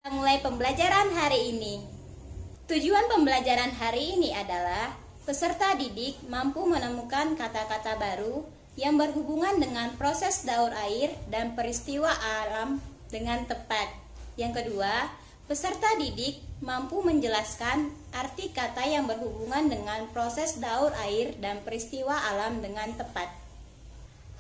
Mulai pembelajaran hari ini. Tujuan pembelajaran hari ini adalah peserta didik mampu menemukan kata-kata baru yang berhubungan dengan proses daur air dan peristiwa alam dengan tepat. Yang kedua, peserta didik mampu menjelaskan arti kata yang berhubungan dengan proses daur air dan peristiwa alam dengan tepat.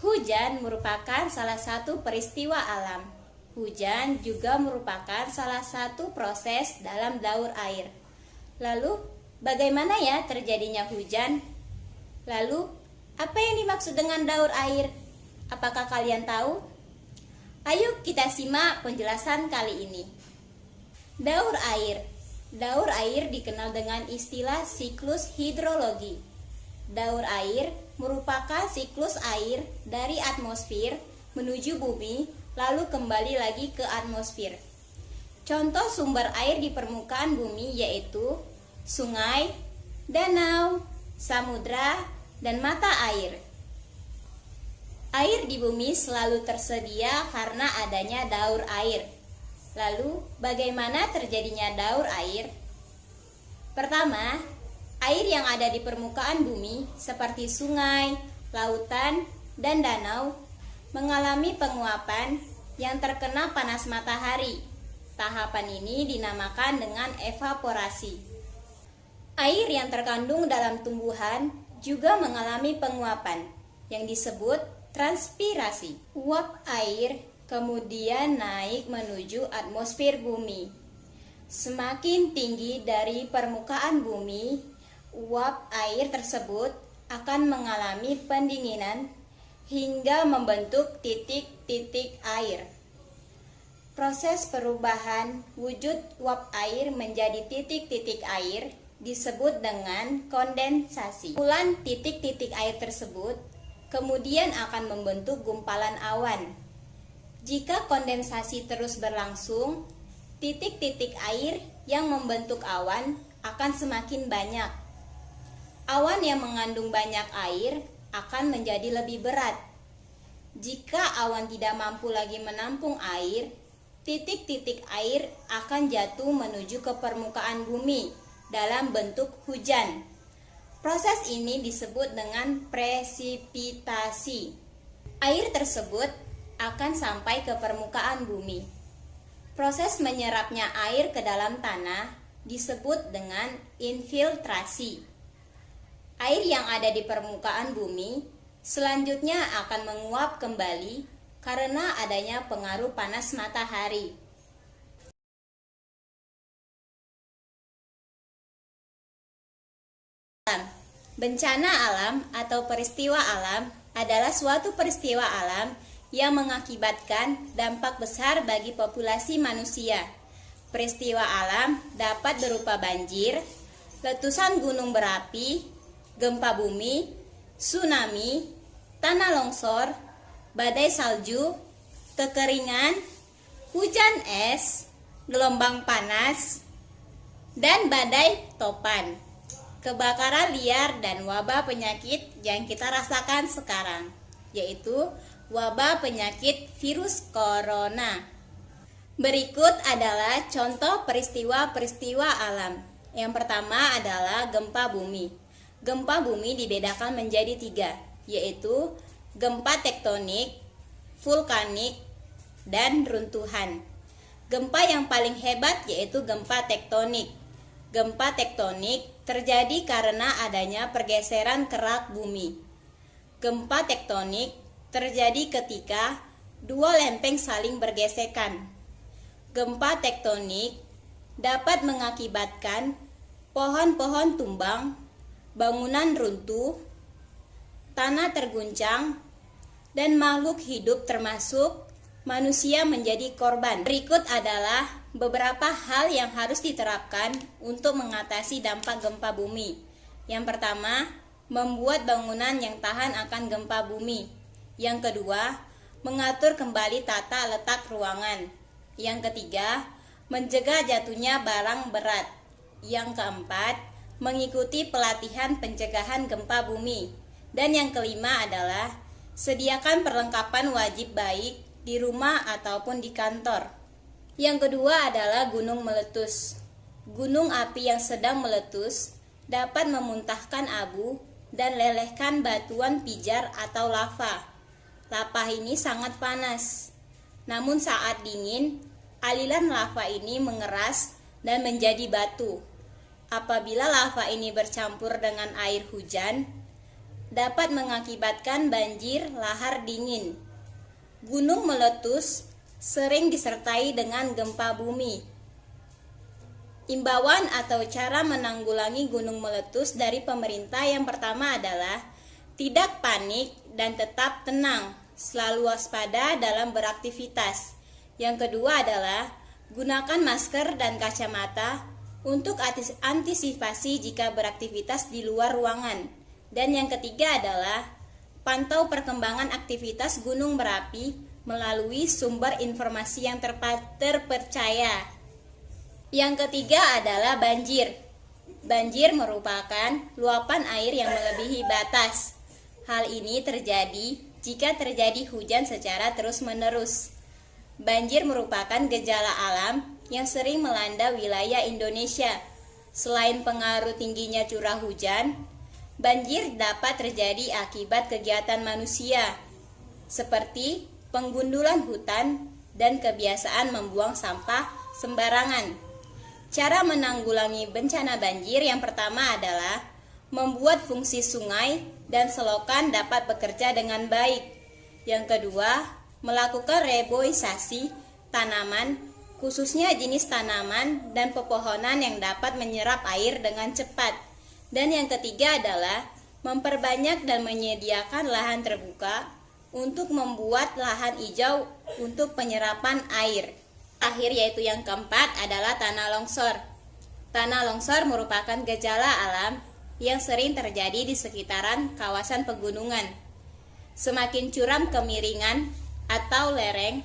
Hujan merupakan salah satu peristiwa alam. Hujan juga merupakan salah satu proses dalam daur air. Lalu, bagaimana ya terjadinya hujan? Lalu, apa yang dimaksud dengan daur air? Apakah kalian tahu? Ayo kita simak penjelasan kali ini. Daur air. Daur air dikenal dengan istilah siklus hidrologi. Daur air merupakan siklus air dari atmosfer menuju bumi lalu kembali lagi ke atmosfer. Contoh sumber air di permukaan bumi yaitu sungai, danau, samudra, dan mata air. Air di bumi selalu tersedia karena adanya daur air. Lalu, bagaimana terjadinya daur air? Pertama, air yang ada di permukaan bumi seperti sungai, lautan, dan danau mengalami penguapan yang terkena panas matahari. Tahapan ini dinamakan dengan evaporasi. Air yang terkandung dalam tumbuhan juga mengalami penguapan yang disebut transpirasi. Uap air kemudian naik menuju atmosfer bumi. Semakin tinggi dari permukaan bumi, uap air tersebut akan mengalami pendinginan hingga membentuk titik-titik air. Proses perubahan wujud uap air menjadi titik-titik air disebut dengan kondensasi. Kumpulan titik-titik air tersebut kemudian akan membentuk gumpalan awan. Jika kondensasi terus berlangsung, titik-titik air yang membentuk awan akan semakin banyak. Awan yang mengandung banyak air akan menjadi lebih berat. Jika awan tidak mampu lagi menampung air, titik-titik air akan jatuh menuju ke permukaan bumi dalam bentuk hujan. Proses ini disebut dengan presipitasi. Air tersebut akan sampai ke permukaan bumi. Proses menyerapnya air ke dalam tanah disebut dengan infiltrasi. Air yang ada di permukaan bumi selanjutnya akan menguap kembali karena adanya pengaruh panas matahari. Bencana alam atau peristiwa alam adalah suatu peristiwa alam yang mengakibatkan dampak besar bagi populasi manusia. Peristiwa alam dapat berupa banjir, letusan gunung berapi, gempa bumi, tsunami, tanah longsor, badai salju, kekeringan, hujan es, gelombang panas, dan badai topan, kebakaran liar dan wabah penyakit yang kita rasakan sekarang, yaitu wabah penyakit virus corona. Berikut adalah contoh peristiwa-peristiwa alam. Yang pertama adalah gempa bumi. Gempa bumi dibedakan menjadi 3, yaitu gempa tektonik, vulkanik, dan runtuhan. Gempa yang paling hebat yaitu gempa tektonik. Gempa tektonik terjadi karena adanya pergeseran kerak bumi. Gempa tektonik terjadi ketika dua lempeng saling bergesekan. Gempa tektonik dapat mengakibatkan pohon-pohon tumbang, bangunan runtuh, tanah terguncang, dan makhluk hidup termasuk manusia menjadi korban. Berikut adalah beberapa hal yang harus diterapkan untuk mengatasi dampak gempa bumi. Yang pertama, membuat bangunan yang tahan akan gempa bumi. Yang kedua, mengatur kembali tata letak ruangan. Yang ketiga, mencegah jatuhnya barang berat. Yang keempat, mengikuti pelatihan pencegahan gempa bumi. Dan yang kelima adalah sediakan perlengkapan wajib baik di rumah ataupun di kantor. Yang kedua adalah gunung meletus. Gunung api yang sedang meletus dapat memuntahkan abu dan lelehkan batuan pijar atau lava. Lava ini sangat panas. Namun saat dingin, aliran lava ini mengeras dan menjadi batu. Apabila lava ini bercampur dengan air hujan, dapat mengakibatkan banjir lahar dingin. Gunung meletus sering disertai dengan gempa bumi. Imbauan atau cara menanggulangi gunung meletus dari pemerintah yang pertama adalah tidak panik dan tetap tenang, selalu waspada dalam beraktivitas. Yang kedua adalah gunakan masker dan kacamata untuk antisipasi jika beraktivitas di luar ruangan. Dan yang ketiga adalah pantau perkembangan aktivitas gunung berapi melalui sumber informasi yang terpercaya. Yang ketiga adalah banjir. Banjir merupakan luapan air yang melebihi batas. Hal ini terjadi jika terjadi hujan secara terus-menerus. Banjir merupakan gejala alam yang sering melanda wilayah Indonesia. Selain pengaruh tingginya curah hujan, banjir dapat terjadi akibat kegiatan manusia, seperti penggundulan hutan dan kebiasaan membuang sampah sembarangan. Cara menanggulangi bencana banjir yang pertama adalah membuat fungsi sungai dan selokan dapat bekerja dengan baik. Yang kedua, melakukan reboisasi tanaman, khususnya jenis tanaman dan pepohonan yang dapat menyerap air dengan cepat. Dan yang ketiga adalah memperbanyak dan menyediakan lahan terbuka untuk membuat lahan hijau untuk penyerapan air. Akhir yaitu yang keempat adalah tanah longsor. Tanah longsor merupakan gejala alam yang sering terjadi di sekitaran kawasan pegunungan. Semakin curam kemiringan atau lereng,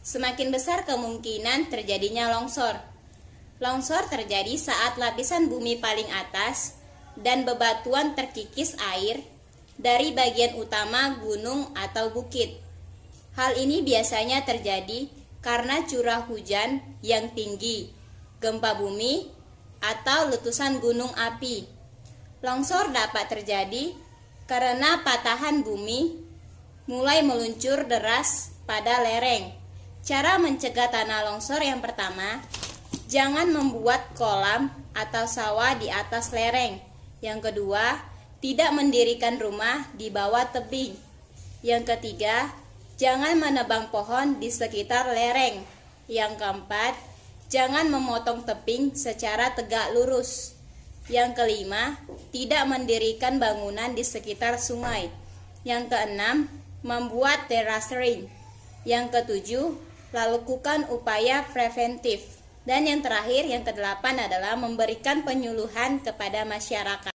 semakin besar kemungkinan terjadinya longsor. Longsor terjadi saat lapisan bumi paling atas dan bebatuan terkikis air dari bagian utama gunung atau bukit. Hal ini biasanya terjadi karena curah hujan yang tinggi, gempa bumi, atau letusan gunung api. Longsor dapat terjadi karena patahan bumi mulai meluncur deras pada lereng. Cara mencegah tanah longsor yang pertama, jangan membuat kolam atau sawah di atas lereng. Yang kedua, tidak mendirikan rumah di bawah tebing. Yang ketiga, jangan menebang pohon di sekitar lereng. Yang keempat, jangan memotong tebing secara tegak lurus. Yang kelima, tidak mendirikan bangunan di sekitar sungai. Yang keenam, membuat terasering. Yang ketujuh, lakukan upaya preventif. Dan yang terakhir, yang kedelapan adalah memberikan penyuluhan kepada masyarakat.